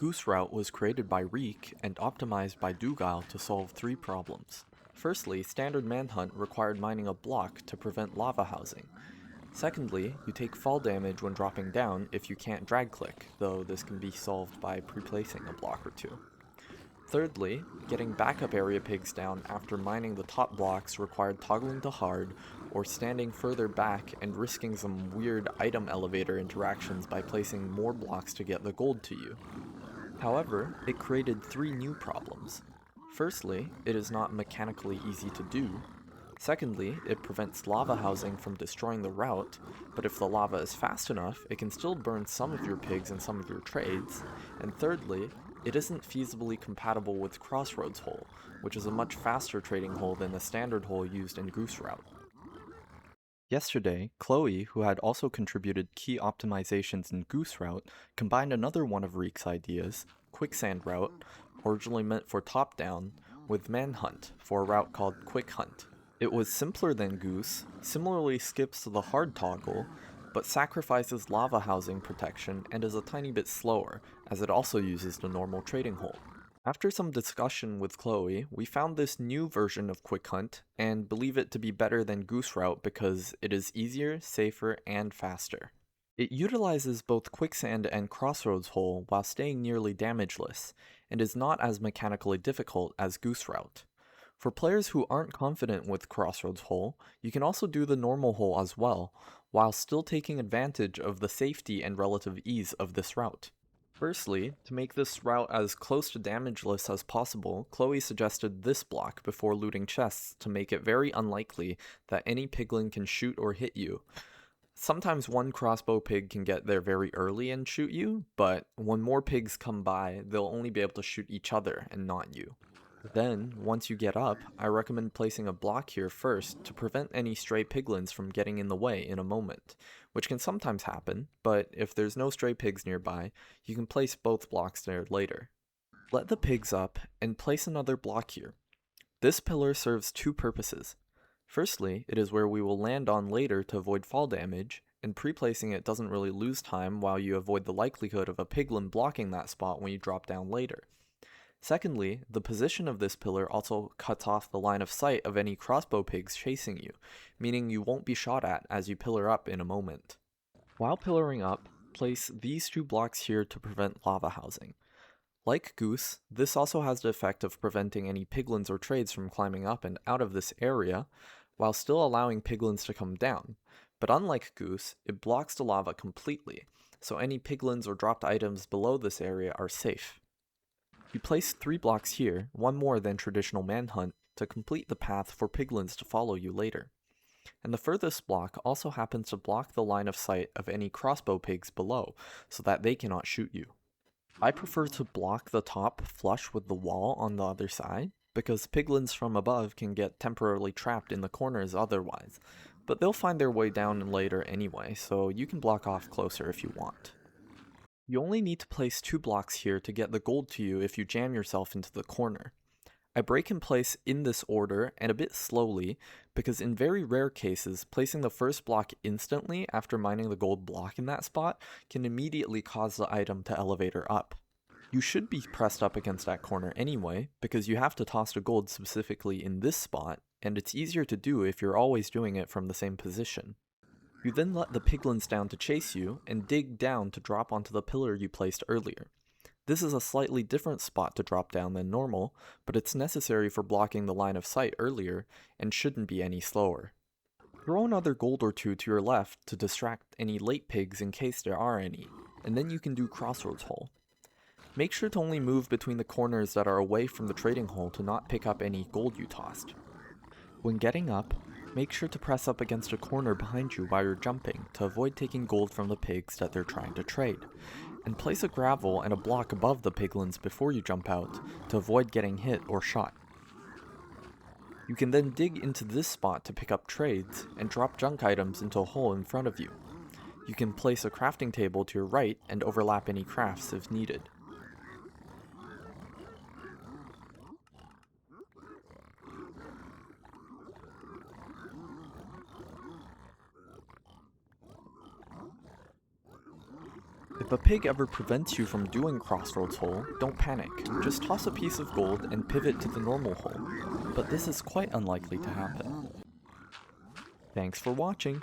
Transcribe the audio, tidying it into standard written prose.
goose route was created by Reek and optimized by Dougal to solve three problems. Firstly, standard manhunt required mining a block to prevent lava housing. Secondly, you take fall damage when dropping down if you can't drag click, though this can be solved by pre-placing a block or two. Thirdly, getting backup area pigs down after mining the top blocks required toggling to hard, or standing further back and risking some weird item elevator interactions by placing more blocks to get the gold to you. However, it created three new problems. Firstly, it is not mechanically easy to do. Secondly, it prevents lava housing from destroying the route, but if the lava is fast enough, it can still burn some of your pigs and some of your trades. And thirdly, it isn't feasibly compatible with crossroads hole, which is a much faster trading hole than the standard hole used in goose route. Yesterday, Chloe, who had also contributed key optimizations in goose route, combined another one of Reek's ideas, quicksand route, originally meant for top-down, with manhunt for a route called quickhunt. It was simpler than goose, similarly skips the hard toggle, but sacrifices lava housing protection and is a tiny bit slower, as it also uses the normal trading hole. After some discussion with Chloe, we found this new version of quickhunt and believe it to be better than goose route because it is easier, safer, and faster. It utilizes both quicksand and crossroads hole while staying nearly damageless, and is not as mechanically difficult as goose route. For players who aren't confident with crossroads hole, you can also do the normal hole as well, while still taking advantage of the safety and relative ease of this route. Firstly, to make this route as close to damageless as possible, Chloe suggested this block before looting chests to make it very unlikely that any piglin can shoot or hit you. Sometimes one crossbow pig can get there very early and shoot you, but when more pigs come by, they'll only be able to shoot each other and not you. Then, once you get up, I recommend placing a block here first to prevent any stray piglins from getting in the way in a moment, which can sometimes happen, but if there's no stray pigs nearby, you can place both blocks there later. Let the pigs up and place another block here. This pillar serves two purposes. Firstly, it is where we will land on later to avoid fall damage, and pre-placing it doesn't really lose time while you avoid the likelihood of a piglin blocking that spot when you drop down later. Secondly, the position of this pillar also cuts off the line of sight of any crossbow pigs chasing you, meaning you won't be shot at as you pillar up in a moment. While pillaring up, place these two blocks here to prevent lava housing. Like goose, this also has the effect of preventing any piglins or trades from climbing up and out of this area, while still allowing piglins to come down. But unlike goose, it blocks the lava completely, so any piglins or dropped items below this area are safe. You place 3 blocks here, one more than traditional manhunt, to complete the path for piglins to follow you later. And the furthest block also happens to block the line of sight of any crossbow pigs below, so that they cannot shoot you. I prefer to block the top flush with the wall on the other side, because piglins from above can get temporarily trapped in the corners otherwise, but they'll find their way down later anyway, so you can block off closer if you want. You only need to place 2 blocks here to get the gold to you if you jam yourself into the corner. I break in place in this order and a bit slowly because in very rare cases, placing the first block instantly after mining the gold block in that spot can immediately cause the item to elevator up. You should be pressed up against that corner anyway because you have to toss the gold specifically in this spot, and it's easier to do if you're always doing it from the same position. You then let the piglins down to chase you, and dig down to drop onto the pillar you placed earlier. This is a slightly different spot to drop down than normal, but it's necessary for blocking the line of sight earlier, and shouldn't be any slower. Throw another gold or two to your left to distract any late pigs in case there are any, and then you can do crossroads hole. Make sure to only move between the corners that are away from the trading hole to not pick up any gold you tossed. When getting up, make sure to press up against a corner behind you while you're jumping to avoid taking gold from the pigs that they're trying to trade, and place a gravel and a block above the piglins before you jump out to avoid getting hit or shot. You can then dig into this spot to pick up trades and drop junk items into a hole in front of you. You can place a crafting table to your right and overlap any crafts if needed. If a pig ever prevents you from doing crossroads hole, don't panic. Just toss a piece of gold and pivot to the normal hole. But this is quite unlikely to happen. Thanks for watching!